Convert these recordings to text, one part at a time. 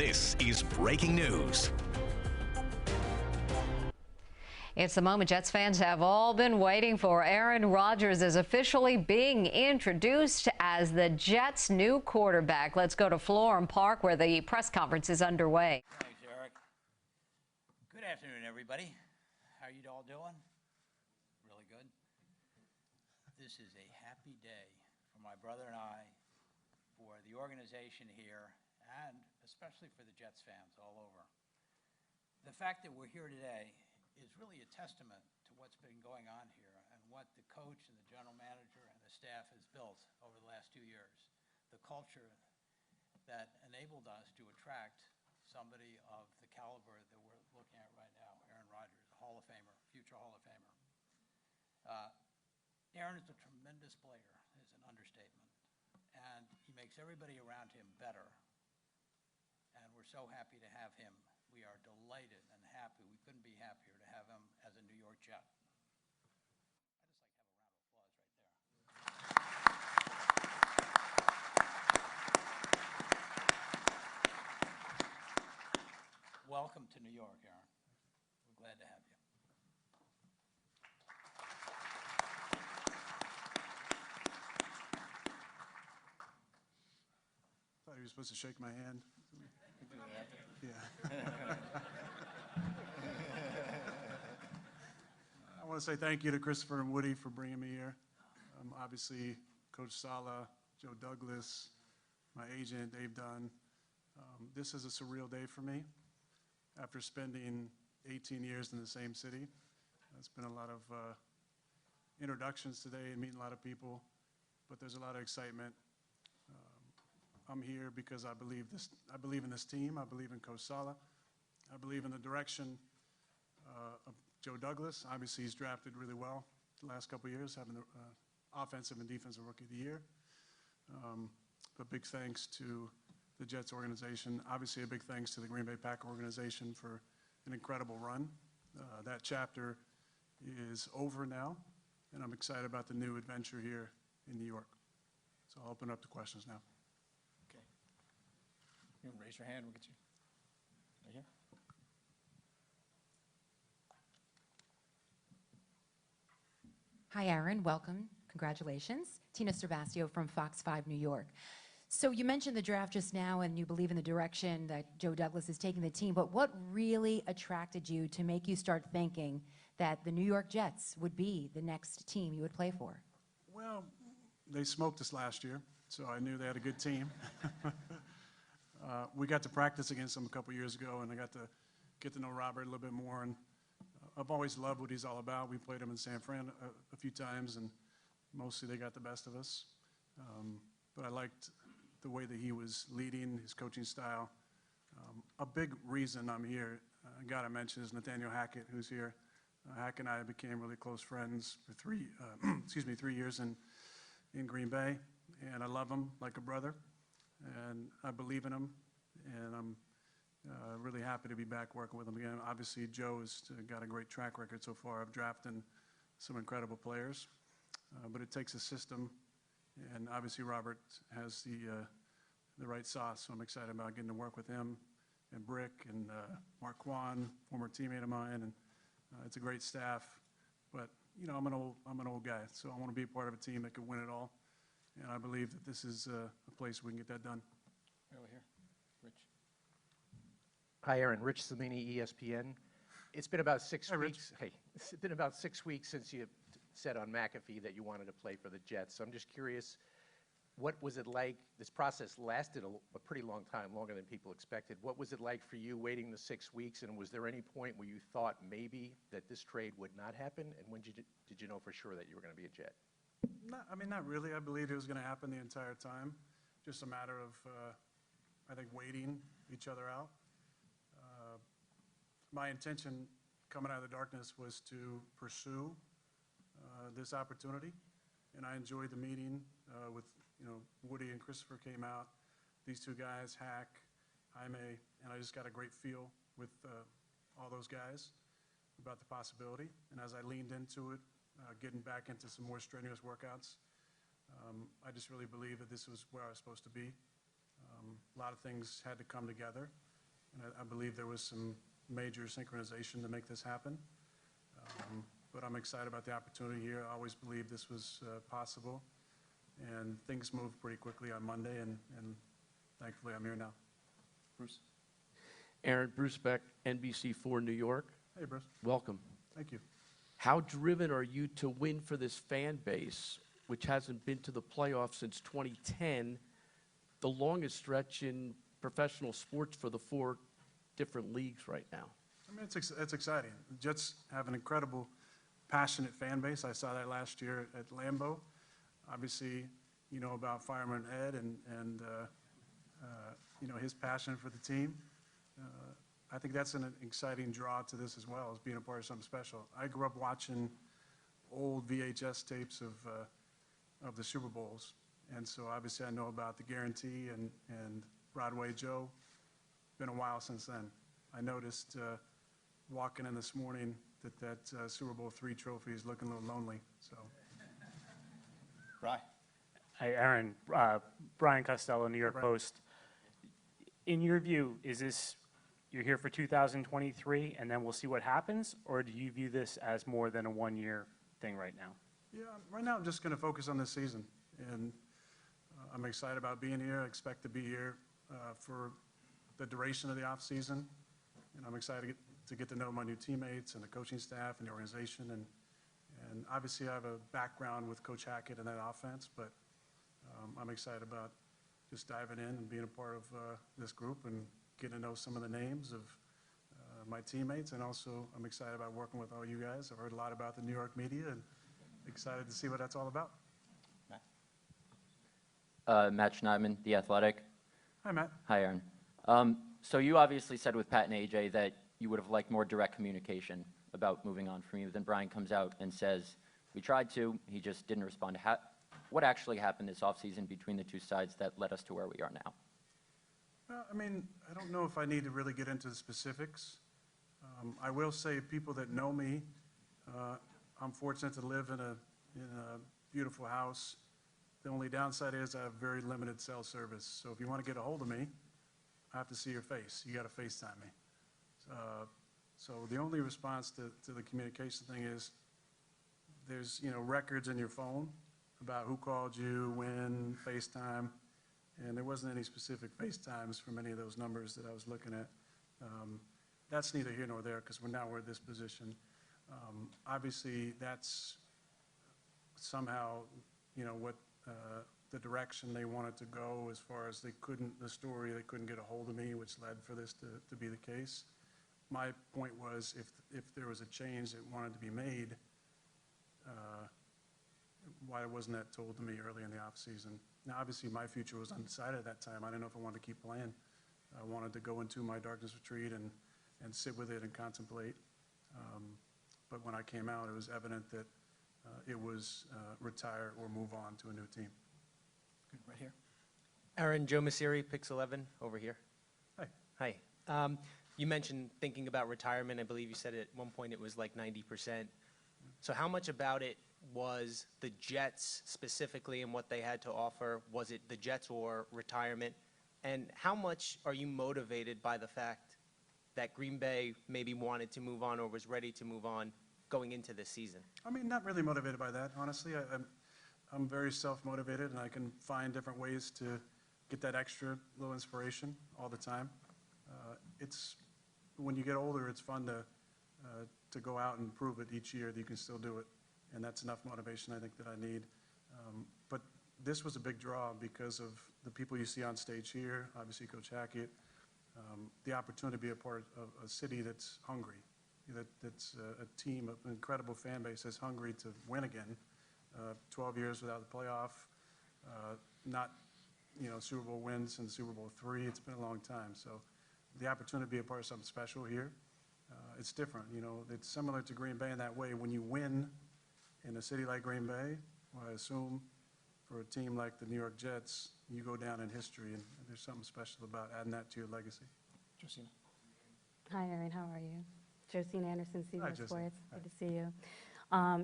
This is breaking news. It's the moment Jets fans have all been waiting for. Aaron Rodgers is officially being introduced as the Jets' new quarterback. Let's go to Florham Park, where the press conference is underway. Thanks, Eric. Good afternoon, everybody. How are you all doing? Really good. This is a happy day for my brother and I, for the organization here, and especially for the Jets fans all over. The fact that we're here today is really a testament to what's been going on here and what the coach and the general manager and the staff has built over the last 2 years. The culture that enabled us to attract somebody of the caliber that we're looking at right now, Aaron Rodgers, a Hall of Famer, future Hall of Famer. Aaron is a tremendous player, is an understatement, and he makes everybody around him better, and we're so happy to have him. We are delighted and happy. We couldn't be happier to have him as a New York Jet. I'd just like to have a round of applause right there. Welcome to New York, Aaron. We're glad to have you. I thought he was supposed to shake my hand. Yeah. I want to say thank you to Christopher and Woody for bringing me here. Obviously, Coach Saleh, Joe Douglas, my agent, Dave Dunn. This is a surreal day for me. After spending 18 years in the same city, it's been a lot of introductions today and meeting a lot of people, but there's a lot of excitement. I'm here because I believe in this team. I believe in Coach Saleh. I believe in the direction of Joe Douglas. Obviously, he's drafted really well the last couple of years, having the offensive and defensive rookie of the year. But big thanks to the Jets organization. Obviously, a big thanks to the Green Bay Packers organization for an incredible run. That chapter is over now, and I'm excited about the new adventure here in New York. So I'll open up to questions now. You can raise your hand, we'll get you. Right here. Hi, Aaron. Welcome. Congratulations. Tina Cervasio from Fox 5 New York. So you mentioned the draft just now, and you believe in the direction that Joe Douglas is taking the team, but what really attracted you to make you start thinking that the New York Jets would be the next team you would play for? Well, they smoked us last year, so I knew they had a good team. We got to practice against them a couple years ago, and I got to get to know Robert a little bit more. And I've always loved what he's all about. We played him in San Fran a few times, and mostly they got the best of us. But I liked the way that he was leading, his coaching style. A big reason I'm here, I got to mention, is Nathaniel Hackett, who's here. Hack and I became really close friends for 3 years in Green Bay, and I love him like a brother. And I believe in him, and I'm really happy to be back working with him again. Obviously, Joe has got a great track record so far of drafting some incredible players, but it takes a system, and obviously Robert has the right sauce, so I'm excited about getting to work with him and Brick and Mark Quan, former teammate of mine, and it's a great staff. But you know, I'm an old guy, so I want to be a part of a team that can win it all. And I believe that this is a place we can get that done. Over here, Rich. Hi, Aaron. Rich Cimini, ESPN. It's been about 6 Hi, Rich. weeks. Hey, it's been about 6 weeks since you said on McAfee that you wanted to play for the Jets. So I'm just curious, what was it like? This process lasted a pretty long time, longer than people expected. What was it like for you waiting the 6 weeks? And was there any point where you thought maybe that this trade would not happen? And when did you know for sure that you were going to be a Jet? Not really. I believed it was going to happen the entire time. Just a matter of, I think, waiting each other out. My intention coming out of the darkness was to pursue this opportunity, and I enjoyed the meeting with, Woody and Christopher came out. These two guys, Hack, Jaime, and I just got a great feel with all those guys about the possibility. And as I leaned into it, getting back into some more strenuous workouts, I just really believe that this was where I was supposed to be. A lot of things had to come together. And I believe there was some major synchronization to make this happen. But I'm excited about the opportunity here. I always believed this was possible. And things moved pretty quickly on Monday, and thankfully I'm here now. Bruce? Aaron, Bruce Beck, NBC4 New York. Hey, Bruce. Welcome. Thank you. How driven are you to win for this fan base, which hasn't been to the playoffs since 2010, the longest stretch in professional sports for the 4 different leagues right now? I mean, it's exciting. The Jets have an incredible, passionate fan base. I saw that last year at Lambeau. Obviously, you know about Fireman Ed and you know, his passion for the team. I think that's an exciting draw to this as well, as being a part of something special. I grew up watching old VHS tapes of the Super Bowls, and so obviously I know about the guarantee and Broadway Joe. Been a while since then. I noticed walking in this morning that Super Bowl III trophy is looking a little lonely. So, Bri? Hi, Aaron. Brian Costello, New York Post. In your view, is this, you're here for 2023 and then we'll see what happens, or do you view this as more than a one-year thing right now? yeah, right now I'm just going to focus on this season, and I'm excited about being here. I expect to be here for the duration of the off season, and I'm excited to get to know my new teammates and the coaching staff and the organization, and obviously I have a background with Coach Hackett and that offense, but I'm excited about just diving in and being a part of this group and getting to know some of the names of my teammates, and also I'm excited about working with all you guys. I've heard a lot about the New York media, and excited to see what that's all about. Matt Schneidman, The Athletic. Hi, Matt. Hi, Aaron. So you obviously said with Pat and AJ that you would have liked more direct communication about moving on from you. Then Brian comes out and says, we tried to, he just didn't respond. What actually happened this offseason between the two sides that led us to where we are now? Well, I mean, I don't know if I need to really get into the specifics. I will say people that know me, I'm fortunate to live in a beautiful house. The only downside is I have very limited cell service. So if you want to get a hold of me, I have to see your face. You got to FaceTime me. So the only response to the communication thing is there's, you know, records in your phone about who called you, when, FaceTime, and there wasn't any specific FaceTimes from any of those numbers that I was looking at. That's neither here nor there because we're at this position. Obviously, that's somehow, you know, what the direction they wanted to go as far as they couldn't get a hold of me, which led for this to be the case. My point was if there was a change that wanted to be made, why wasn't that told to me early in the off season? Now, obviously, my future was undecided at that time. I didn't know if I wanted to keep playing. I wanted to go into my darkness retreat and sit with it and contemplate. But when I came out, it was evident that it was retire or move on to a new team. Good, right here. Aaron, Joe Masseri, Pix 11, over here. Hi. Hi. You mentioned thinking about retirement. I believe you said at one point it was like 90%. So how much about it was the Jets specifically and what they had to offer? Was it the Jets or retirement? And how much are you motivated by the fact that Green Bay maybe wanted to move on or was ready to move on going into this season? I mean, not really motivated by that, honestly. I'm very self-motivated, and I can find different ways to get that extra little inspiration all the time. When you get older, it's fun to go out and prove it each year that you can still do it, and that's enough motivation I think that I need. But this was a big draw because of the people you see on stage here, obviously Coach Hackett, the opportunity to be a part of a city that's hungry, that's a team, an incredible fan base that's hungry to win again. 12 years without the playoff, not, you know, Super Bowl wins and Super Bowl III. It's been a long time. So the opportunity to be a part of something special here, it's different. You know, it's similar to Green Bay in that way. When you win in a city like Green Bay, well, I assume for a team like the New York Jets, you go down in history, and there's something special about adding that to your legacy. Josina. Hi, Aaron. How are you? Josina Anderson, Hi, CBS Josina. Sports. Hi. Good to see you.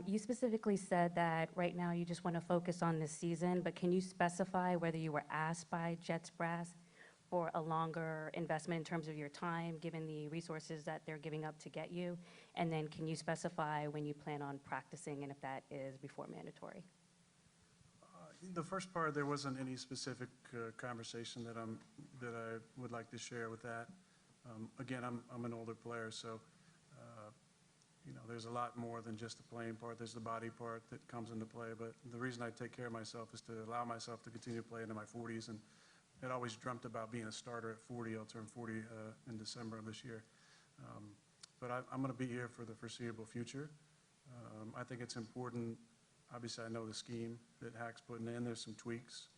You specifically said that right now you just want to focus on this season, but can you specify whether you were asked by Jets brass for a longer investment in terms of your time, given the resources that they're giving up to get you? And then can you specify when you plan on practicing and if that is before mandatory? The first part, there wasn't any specific conversation that I would like to share with that. Again, I'm an older player, so you know, there's a lot more than just the playing part. There's the body part that comes into play. But the reason I take care of myself is to allow myself to continue to play into my 40s. And I'd always dreamt about being a starter at 40. I'll turn 40 in December of this year. But I'm going to be here for the foreseeable future. I think it's important. Obviously, I know the scheme that Hack's putting in. There's some tweaks,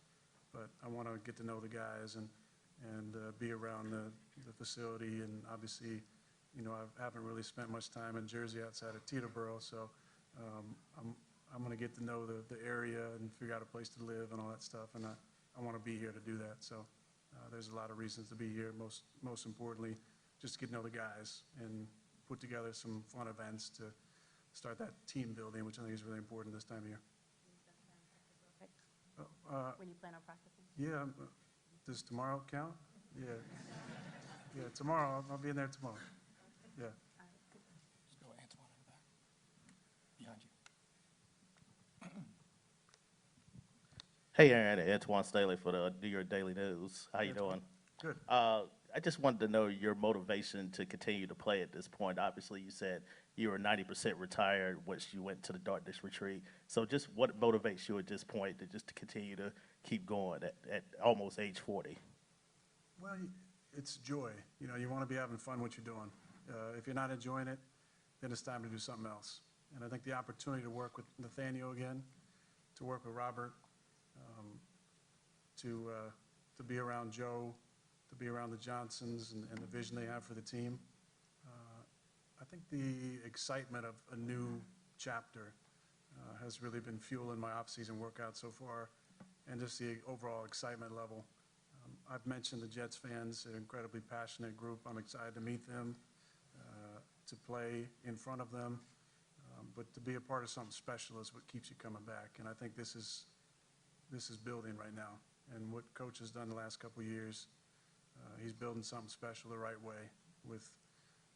but I want to get to know the guys and be around the facility. And obviously, you know, I haven't really spent much time in Jersey outside of Teterboro, so I'm going to get to know the area and figure out a place to live and all that stuff. And I want to be here to do that. So there's a lot of reasons to be here. Most importantly, just to get to know the guys and put together some fun events to start that team building, which I think is really important this time of year. When you plan on practicing? Yeah. Does tomorrow count? Yeah. Yeah, tomorrow. I'll be in there tomorrow. Yeah. Just go Antoine in the back. Behind you. Hey, Aaron, Antoine Staley for the New York Daily News. How you doing? Good. I just wanted to know your motivation to continue to play at this point. Obviously, you said you were 90% retired once you went to the darkness retreat. So just what motivates you at this point to continue to keep going at almost age 40? Well, it's joy. You know, you want to be having fun what you're doing. If you're not enjoying it, then it's time to do something else. And I think the opportunity to work with Nathaniel again, to work with Robert, to be around Joe, to be around the Johnsons and the vision they have for the team. I think the excitement of a new chapter has really been fueling my off-season workout so far, and just the overall excitement level. I've mentioned the Jets fans, an incredibly passionate group. I'm excited to meet them, to play in front of them, but to be a part of something special is what keeps you coming back. And I think this is building right now. And what Coach has done the last couple of years, he's building something special the right way with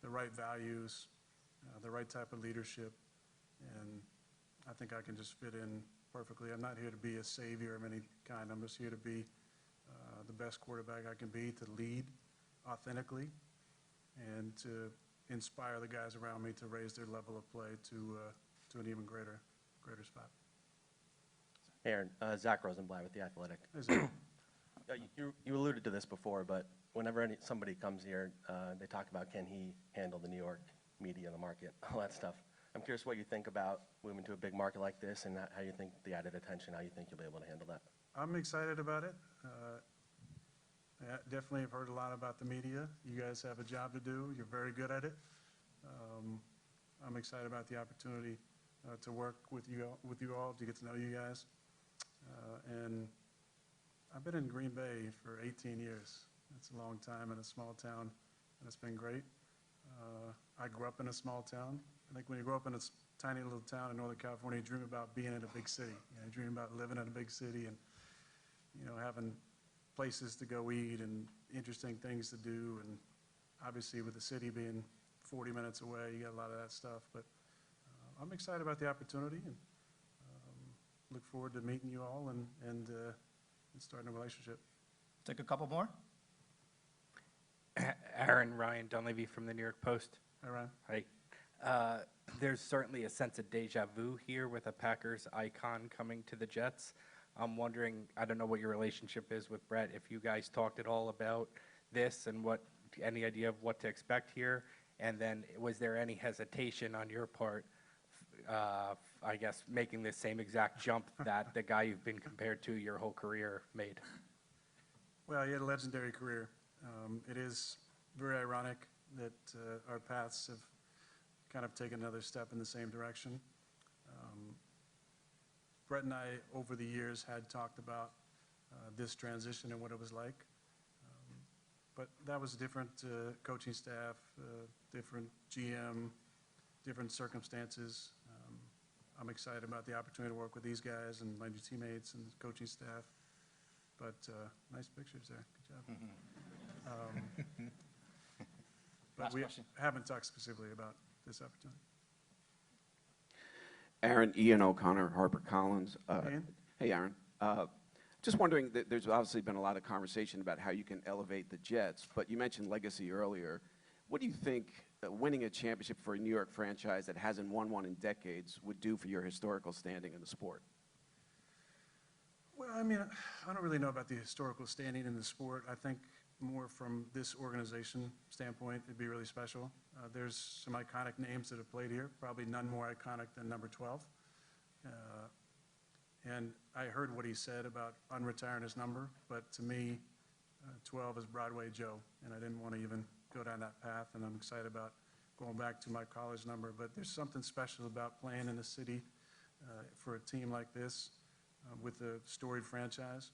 the right values, the right type of leadership. And I think I can just fit in perfectly. I'm not here to be a savior of any kind. I'm just here to be the best quarterback I can be, to lead authentically and to inspire the guys around me to raise their level of play to an even greater spot. Aaron, Zach Rosenblatt with The Athletic. Hey, Zach. You alluded to this before, but whenever somebody comes here, they talk about can he handle the New York media, the market, all that stuff. I'm curious what you think about moving to a big market like this and how you think the added attention, how you think you'll be able to handle that. I'm excited about it. I definitely have heard a lot about the media. You guys have a job to do. You're very good at it. I'm excited about the opportunity to work with you all, to get to know you guys. And I've been in Green Bay for 18 years. It's a long time in a small town, and it's been great. I grew up in a small town. I think when you grow up in a tiny little town in Northern California, you dream about being in a big city. You dream about living in a big city and, having places to go eat and interesting things to do. And obviously with the city being 40 minutes away, you got a lot of that stuff. But I'm excited about the opportunity and look forward to meeting you all and starting a relationship. Take a couple more. Aaron, Ryan Dunleavy from the New York Post. Hi, Ryan. Hi. There's certainly a sense of deja vu here with a Packers icon coming to the Jets. I'm wondering, I don't know what your relationship is with Brett, if you guys talked at all about this and any idea of what to expect here, and then was there any hesitation on your part, I guess, making the same exact jump that the guy you've been compared to your whole career made? Well, he had a legendary career. It is very ironic that our paths have kind of taken another step in the same direction. Brett and I, over the years, had talked about this transition and what it was like. But that was different coaching staff, different GM, different circumstances. I'm excited about the opportunity to work with these guys and my new teammates and coaching staff. But nice pictures there. Good job. But Last we question. haven't talked specifically about this opportunity. Aaron, Ian O'Connor, HarperCollins. Ian? Hey, Aaron. Just wondering, there's obviously been a lot of conversation about how you can elevate the Jets, but you mentioned legacy earlier. What do you think winning a championship for a New York franchise that hasn't won one in decades would do for your historical standing in the sport? Well, I mean, I don't really know about the historical standing in the sport. I think more from this organization standpoint, it'd be really special. There's some iconic names that have played here, probably none more iconic than number 12. And I heard what he said about unretiring his number, but to me, 12 is Broadway Joe, and I didn't want to even go down that path, and I'm excited about going back to my college number. But there's something special about playing in a city for a team like this with a storied franchise.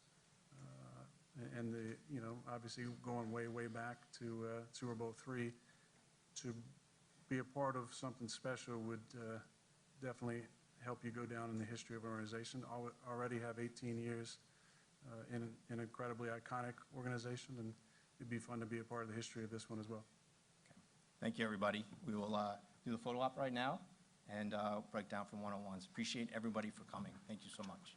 And obviously going way, way back to Super Bowl III, to be a part of something special would definitely help you go down in the history of an organization. Already have 18 years in an incredibly iconic organization, and it'd be fun to be a part of the history of this one as well. Thank you, everybody. We will do the photo op right now and break down from one-on-ones. Appreciate everybody for coming. Thank you so much.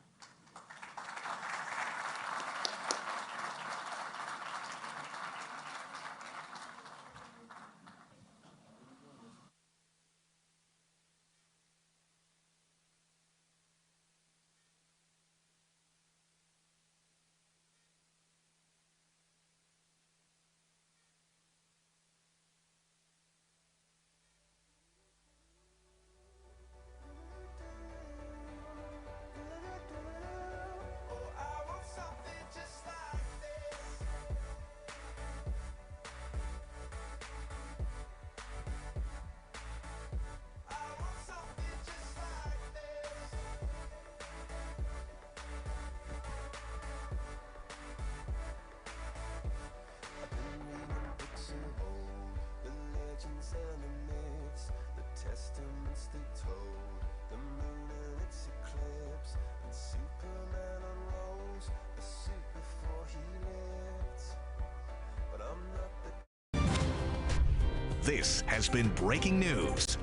Testaments they told, the moon and its eclipse, and Superman unrolls a suit before he lived. But I'm not the... This has been breaking news.